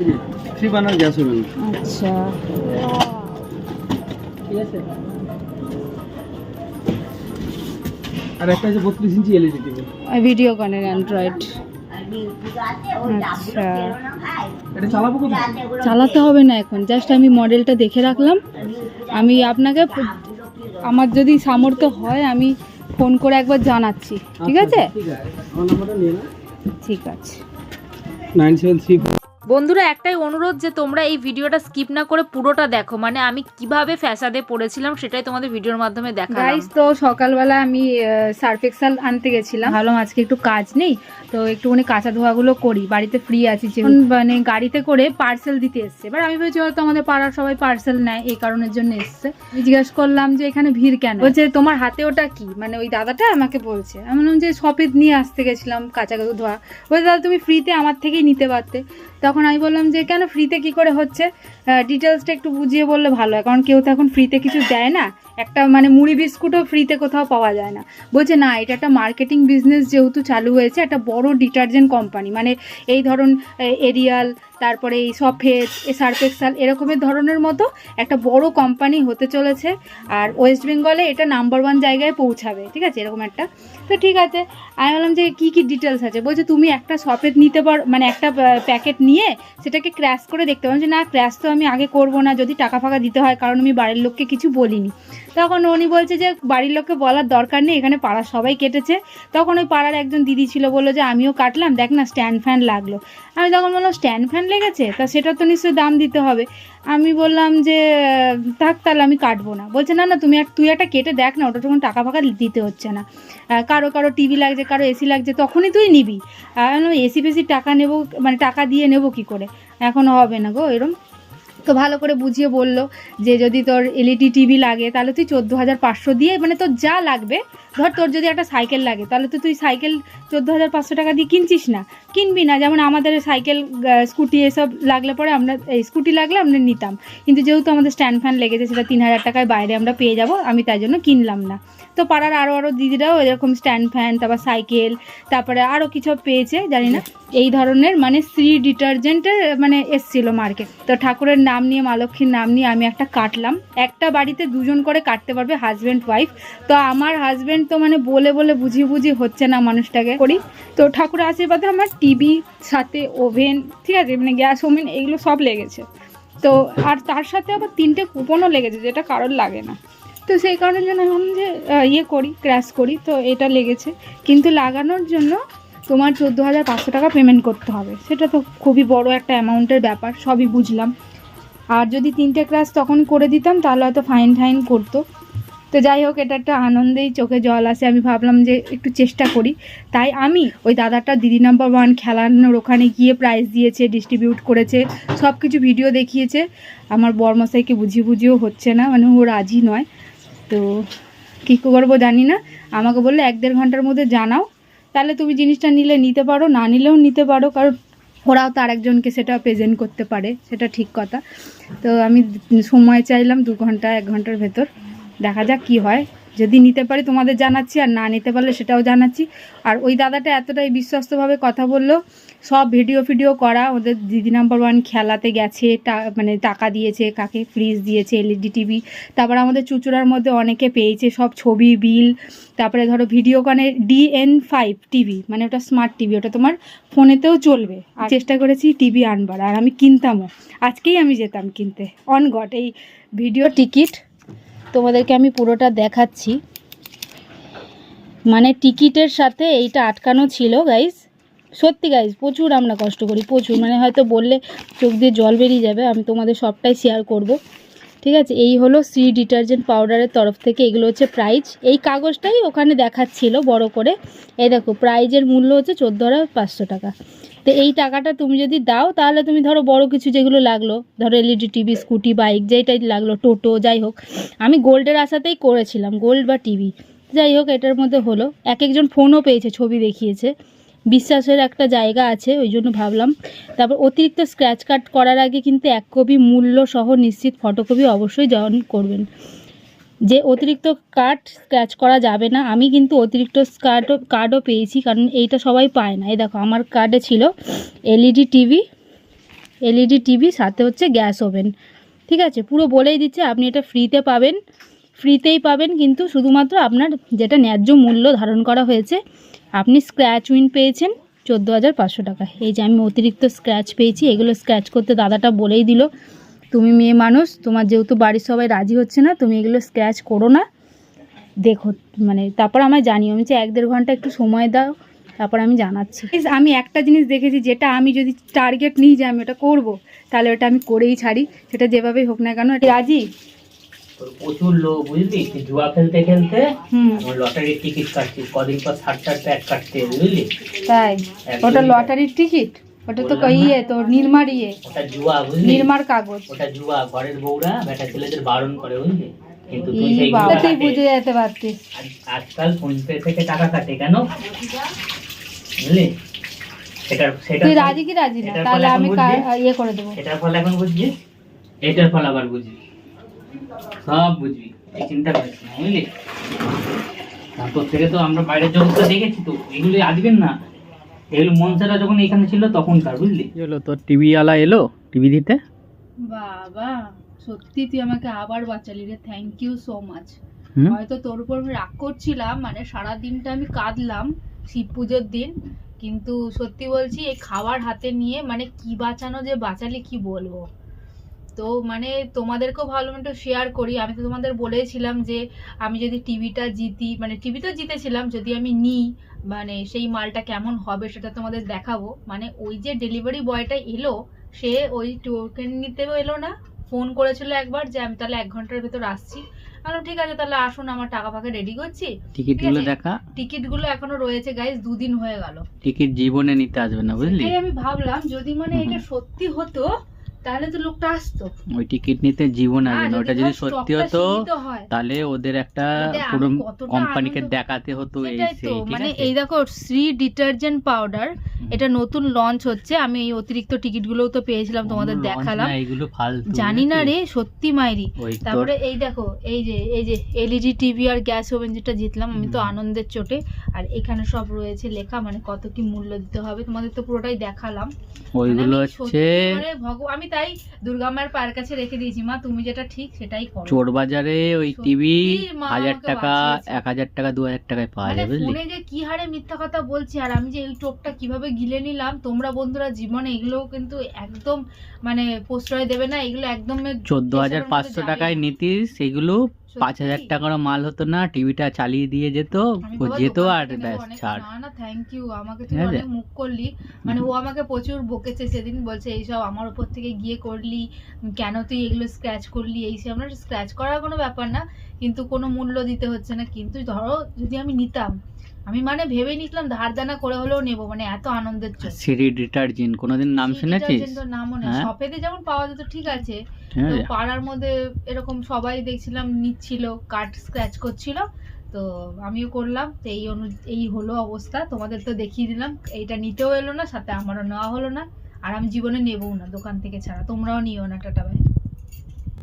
3 burner gas oven. আচ্ছা ঠিক আছে। আর একটা আছে 32 ইঞ্চি এলইডি টিভি। ভিডিও কনের অ্যান্ড্রয়েড। আচ্ছা এটা চালাবো কোথায়? চালাতে হবে না এখন, জাস্ট আমি মডেলটা দেখে রাখলাম। আমি আপনাকে আমার যদি সামর্থ্য হয় আমি ফোন করে একবার জানাচ্ছি, ঠিক আছে? ঠিক আছে, আমার নাম্বারটা নিয়ে নাও। ঠিক আছে। 973। বন্ধুরা একটাই অনুরোধ যে তোমরা এই ভিডিওটা স্কিপ না করে পুরোটা দেখো, মানে আমি কিভাবে ফ্যাসাদে পড়েছিলাম সেটাই তোমাদের ভিডিওর মাধ্যমে দেখালাম। গাইস তো সকালবেলা আমি সার্ফ এক্সেল আনতে গেছিলাম, ভাবলাম আজকে একটু কাজ নেই তো একটুখানি কাঁচা ধোয়াগুলো করি, বাড়িতে ফ্রি আছি যেমন, মানে গাড়িতে করে পার্সেল দিতে এসছে। এবার আমি ভেবেছি হয়তো আমাদের পাড়ার সবাই পার্সেল নেয়, এই কারণের জন্য এসছে। আমি জিজ্ঞেস করলাম যে এখানে ভিড় কেন, বলছে তোমার হাতে ওটা কি, মানে ওই দাদাটা আমাকে বলছে। আমি বললাম যে সফেদ নিয়ে আসতে গেছিলাম কাঁচা ধোয়া। বলছে দাদা তুমি ফ্রিতে আমার থেকেই নিতে পারতে। তখন আমি বললাম যে কেন ফ্রিতে কি করে হচ্ছে, ডিটেলসটা একটু বুঝিয়ে বললে ভালো হয়, কারণ কেউ তো এখন ফ্রিতে কিছু দেয় না। একটা মানে মুড়ি বিস্কুটও ফ্রিতে কোথাও পাওয়া যায় না। বলছে না এটা একটা মার্কেটিং বিজনেস যেহেতু চালু হয়েছে, একটা বড় ডিটারজেন্ট কোম্পানি, মানে এই ধরুন এরিয়াল, তারপরে এই সফেদ, এই সার্ফ এক্সেল এরকমের ধরনের মতো একটা বড় কোম্পানি হতে চলেছে। আর ওয়েস্ট বেঙ্গলে এটা নাম্বার 1 জায়গায় পৌঁছাবে, ঠিক আছে, এরকম একটা। তো ঠিক আছে, আমি বললাম যে কী কী ডিটেলস আছে। বলছে তুমি একটা সফেদ নিতে পারো, মানে একটা প্যাকেট নিয়ে সেটাকে ক্র্যাশ করে দেখতে পারো। যে না ক্র্যাশ তো আমি আগে করবো না, যদি টাকা ফাঁকা দিতে হয়, কারণ আমি বাড়ির লোককে কিছু বলিনি। তখন উনি বলছে যে বাড়ির লোককে বলার দরকার নেই, এখানে পাড়ার সবাই কেটেছে। তখন ওই পাড়ার একজন দিদি ছিল, বললো যে আমিও কাটলাম, দেখ না স্ট্যান্ড ফ্যান লাগলো। আমি তখন বললাম স্ট্যান্ড ফ্যান লেগেছে, তা সেটা তো নিশ্চয়ই দাম দিতে হবে। আমি বললাম যে থাক তাহলে আমি কাটবো না। বলছে না না তুই একটা কেটে দেখ না, ওটা তখন টাকা ফাঁকা দিতে হচ্ছে না। কারো টিভি লাগছে, কারো এসি লাগছে, তখনই তুই নিবি। এসি ফেসি টাকা নেবো, মানে টাকা দিয়ে নেবো কি করে, এখন হবে না গো এরম। তো ভালো করে বুঝিয়ে বললো যে যদি তোর এলইডি টিভি লাগে তাহলে তুই 14,500 দিয়ে, মানে তোর যা লাগবে, ধর তোর যদি একটা সাইকেল লাগে তাহলে তো তুই সাইকেল 14,500 টাকা দিয়ে কিনবি না। যেমন আমাদের সাইকেল স্কুটি এসব লাগলে পরে আমরা, এই স্কুটি লাগলে আমরা নিতাম, কিন্তু যেহেতু আমাদের স্ট্যান্ড ফ্যান লেগেছে সেটা 3,000 টাকায় বাইরে আমরা পেয়ে যাব, আমি তাই জন্য কিনলাম না। তো পাড়ার আরও দিদিরাও এরকম স্ট্যান্ড ফ্যান, তারপর সাইকেল, তারপরে আরও কিছু পেয়েছে জানি না, এই ধরনের মানে শ্রী ডিটারজেন্টের মানে এসছিল মার্কেট। তো ঠাকুরের নাম নিয়ে, মা লক্ষ্মীর নাম নিয়ে আমি একটা কাটলাম। একটা বাড়িতে 2 জন করে কাটতে পারবে, হাজব্যান্ড ওয়াইফ। তো আমার হাজব্যান্ড তো মানে বলে বুঝিয়ে হচ্ছে না মানুষটাকে করি। তো ঠাকুরের আশীর্বাদে আমার টিভি সাথে ওভেন, ঠিক আছে, মানে গ্যাস ওভেন এগুলো সব লেগেছে। তো আর তার সাথে আবার 3টে কুপনও লেগেছে, যেটা কারোর লাগে না। তো সেই কারণের জন্য আমি ভাবলাম যে ক্র্যাশ করি, তো এটা লেগেছে। কিন্তু লাগানোর জন্য তোমার 14,500 টাকা পেমেন্ট করতে হবে, সেটা তো খুবই বড় একটা অ্যামাউন্টের ব্যাপার, সবই বুঝলাম। আর যদি 3টে ক্র্যাশ তখন করে দিতাম তাহলে হয়তো ফাইন করতো। তো যাই হোক, এটা একটা আনন্দেই চোখে জল আসে। আমি ভাবলাম যে একটু চেষ্টা করি, তাই আমি ওই দাদাটা দিদি নাম্বার 1 খেলানোর ওখানে গিয়ে প্রাইজ দিয়েছে, ডিস্ট্রিবিউট করেছে, সব কিছু ভিডিও দেখিয়েছে। আমার বরমশাইকে বুঝিয়েও হচ্ছে না, মানে ও রাজি নয়। তো কী করবো জানি না। আমাকে বললে 1-1.5 ঘন্টার মধ্যে জানাও, তাহলে তুমি জিনিসটা নিতে পারো, না নিলেও নিতে পারো, কারণ ওরাও তো আরেকজনকে সেটা প্রেজেন্ট করতে পারে, সেটা ঠিক কথা। তো আমি সময় চাইলাম 2 ঘন্টা 1 ঘন্টার ভেতর, দেখা যাক কি হয়। যদি নিতে পারি তোমাদের জানাচ্ছি, আর না নিতে পারলে সেটাও জানাচ্ছি। আর ওই দাদাটা এতটাই বিশ্বস্তভাবে কথা বললো, সব ভিডিও করা, ওদের দিদি নাম্বার 1 খেলাতে গেছে, মানে টাকা দিয়েছে, কাকে ফ্রিজ দিয়েছে, এলইডি টিভি, তারপরে আমাদের চুচুড়ার মধ্যে অনেকে পেয়েছে সব ছবি বিল। তারপরে ধরো ভিডিওকনে DN5 টিভি, মানে ওটা স্মার্ট টিভি, ওটা তোমার ফোনেতেও চলবে। আর চেষ্টা করেছি টিভি আনবার, আর আমি কিনতামও, আজকেই আমি যেতাম কিনতে অন গট। এই ভিডিও টিকিট তোমাদেরকে আমি পুরোটা দেখাচ্ছি, মানে টিকিটের সাথে এইটা আটকানো ছিল গাইস। সত্যি গাইস প্রচুর আমরা কষ্ট করি, প্রচুর, মানে হয়তো বললে চোখ দিয়ে জল বেরিয়ে যাবে। আমি তোমাদের সবটাই শেয়ার করব, ঠিক আছে। এই হলো শ্রী ডিটারজেন্ট পাউডারের তরফ থেকে, এগুলো হচ্ছে প্রাইজ। এই কাগজটাই ওখানে দেখাচ্ছিল বড় করে, এই দেখো প্রাইজের মূল্য হচ্ছে 14,500 টাকা। তো এই টাকাটা তুমি যদি দাও তাহলে তুমি ধরো বড় কিছু যেগুলো লাগলো, ধরো এলইডি টিভি, স্কুটি, বাইক, যেটাই লাগলো, টোটো, যাই হোক। আমি গোল্ডের আশাতেই করেছিলাম, গোল্ড বা টিভি, যাই হোক এটার মধ্যে হলো। একজন ফোনও পেয়েছে, ছবি দেখিয়েছে, বিশ্বাসের একটা জায়গা আছে, ওই জন্য ভাবলাম। তারপর অতিরিক্ত স্ক্র্যাচ কাট করার আগে কিন্তু 1 কপি মূল্য সহ নিশ্চিত ফটোকপি অবশ্যই জয়েন করবেন, যে অতিরিক্ত স্ক্র্যাচ করা যাবে না। আমি কিন্তু অতিরিক্ত কার্ডও পেয়েছি, কারণ এইটা সবাই পায় না। এই দেখো আমার কার্ডে ছিল এলইডি টিভি, এলইডি টিভি, সাথে হচ্ছে গ্যাস ওভেন। ঠিক আছে, পুরো বলেই দিচ্ছে আপনি এটা ফ্রিতে পাবেন, ফ্রিতেই পাবেন, কিন্তু শুধুমাত্র আপনার যেটা ন্যায্য মূল্য ধারণ করা হয়েছে। আপনি স্ক্র্যাচ উইন পেয়েছেন 14,500 টাকা। এই যে আমি অতিরিক্ত স্ক্র্যাচ পেয়েছি, এগুলো স্ক্র্যাচ করতে দাদাটা বলেই দিল, তুমি মেয়ে মানুষ, তোমার যেহেতু বাড়ির সবাই রাজি হচ্ছে না, তুমি এগুলো স্ক্র্যাচ করো না, দেখো মানে তারপর আমায় জানিও। আমি 1-1.5 ঘন্টা একটু সময় দাও, তারপর আমি জানাচ্ছি। আমি একটা জিনিস দেখেছি, যেটা আমি যদি টার্গেট নিই যে আমি ওটা করব, তাহলে ওটা আমি করেই ছাড়ি, সেটা যেভাবেই হোক না কেন। রাজি প্রচুর লোক বুঝলি, তুই জুয়া খেলতে খেলতে হুম লটারির টিকিট কাটছিস, কদিন পর 60 প্যাক কাটতে বুঝলি। তাই, ওটা লটারির টিকিট, ওটা তো ইয়ে তোর নির্মার ইয়ে, ওটা জুয়া বুঝলি, নির্মার কাগজ। ওটা জুয়া, ঘরের বউরা বেটা ছেলেদের বারণ করে বুঝলি, কিন্তু তুই এই সেই বাবা, তুই বুঝে যেতে পারতিস। আজকাল ফোন পে থেকে টাকা কাটে কেন বুঝলি, সেটা তুই রাজি কি রাজি না, তাহলে আমি ইয়ে করে দেবো। এটার ফল এখন বুঝবি, এটার ফল আবার বুঝবি, সব বুঝবি, এই চিন্তা করিস না বুঝলি। তারপর থেকে তো আমরা বাইরের জগৎটা দেখেছি, তো এগুলো আসবেন না, এগুলো মনসারা যখন এখানে ছিল তখনকার বুঝলি। এলো তোর টিভি আলা এলো টিভি দিতে। বাবা সত্যি তুই আমাকে আবার বাঁচালি রে, থ্যাংক ইউ সো মাচ। হয়তো তোর উপর আমি রাগ করছিলাম, মানে সারা দিনটা আমি কাঁদলাম শিব পুজোর দিন, কিন্তু সত্যি বলছি এই খাবার হাতে নিয়ে মানে কি বাঁচানো যে বাঁচালি কি বলবো। তো মানে তোমাদেরকেও ভালো মতো শেয়ার করি, আমি তো তোমাদের বলেছিলাম যে আমি যদি টিভিটা জিতি, মানে টিভি তো জিতেছিলাম, যদি আমি নিই মানে সেই মালটা কেমন হবে সেটা তোমাদের দেখাবো। মানে ওই যে ডেলিভারি বয়টা এলো, সে ওই টোকেন নিতেও এলো না, ফোন করেছিল একবার যে আমি তাহলে 1 ঘন্টার ভেতর আসছি। আমি ঠিক আছে তাহলে আসুন, আমার টাকা ফাঁকা রেডি করছি। টিকিটগুলো দেখা, টিকিটগুলো এখনো রয়েছে গাইস, 2 দিন হয়ে গেল। টিকিট জীবনে নিতে আসবে না বুঝলি। আমি ভাবলাম যদি মানে এটা সত্যি হতো তাহলে তো লোকটা আসতো, ওই টিকিট নিতে জীবন আসবে না, ওটা যদি সত্যি হতো তাহলে ওদের একটা পুরো কোম্পানিকে দেখাতে হতো এই সেই। মানে এই দেখো শ্রী ডিটারজেন্ট পাউডার, এটা নতুন লঞ্চ হচ্ছে, আমি এই অতিরিক্ত টিকিটগুলোও তো পেয়েছিলাম, তোমাদের দেখালাম। এইগুলো ফালতু জানি না রে, সত্যি মাইরি। তারপরে এই দেখো এই যে এলইডি টিভি আর গ্যাস ওভেন যেটা জিতলাম আমি তো আনন্দের চোটে, আর এখানে সব রয়েছে লেখা, মানে কত কি মূল্য দিতে হবে, তোমাদের তো পুরোটাই দেখালাম। ওইগুলো হচ্ছে মানে আমি তাই দুর্গা মায়ের পায়ের কাছে রেখে দিয়েছি, মা তুমি যেটা ঠিক সেটাই করো। চোর বাজারে ওই টিভি 1000 টাকা 1000 টাকা 2000 টাকায় পাওয়া যায় বুঝলি। ফোনে যে কি হারে মিথ্যা কথা বলছি, আর আমি যে এই টোপটা কিভাবে গিলে নিলাম, তোমরা বন্ধুরা জীবনে এগুলো কিন্তু একদম মানে প্রশ্রয় দেবে না, এগুলো একদম 14,500 টাকায় নিতিস, সেগুলো 5,000 টাকার মাল হতো না, টিভিটা চালিয়ে দিয়ে যেত আর ব্যাস ছাড়। না থ্যাংক ইউ, আমাকে তুই অনেক মুখ করলি, মানে ও আমাকে প্রচুর বকেছে সেদিন, বলছে এইসব আমার উপর থেকে গিয়ে করলি কেন, তুই এগুলো স্ক্র্যাচ করলি, এই সব। আমরা স্ক্র্যাচ করার কোনো ব্যাপার না, কিন্তু কোনো মূল্য দিতে হচ্ছে না। কিন্তু ধরো যদি আমি নিতাম, আমি মানে ভেবে নিছিলাম ধার দানা করে হলেও নেবো, মানে এত আনন্দের জন্য। শ্রী ডিটারজেন্ট কোনোদিন নাম শুনেছিস? নামও নেই, শপেতে যেমন পাওয়া যেত ঠিক আছে, তো পাড়ার মধ্যে এরকম সবাই দেখছিলাম নিচ্ছিল, কার্ড স্ক্র্যাচ করছিল, তো আমিও করলাম, তো এই হলো অবস্থা। তোমাদের তো দেখিয়ে দিলাম, এইটা নিতেও এলো না, সাথে আমারও নেওয়া হলো না, আর আমি জীবনে নেবও না দোকান থেকে ছাড়া। তোমরাও নিও না, টাটা বাই।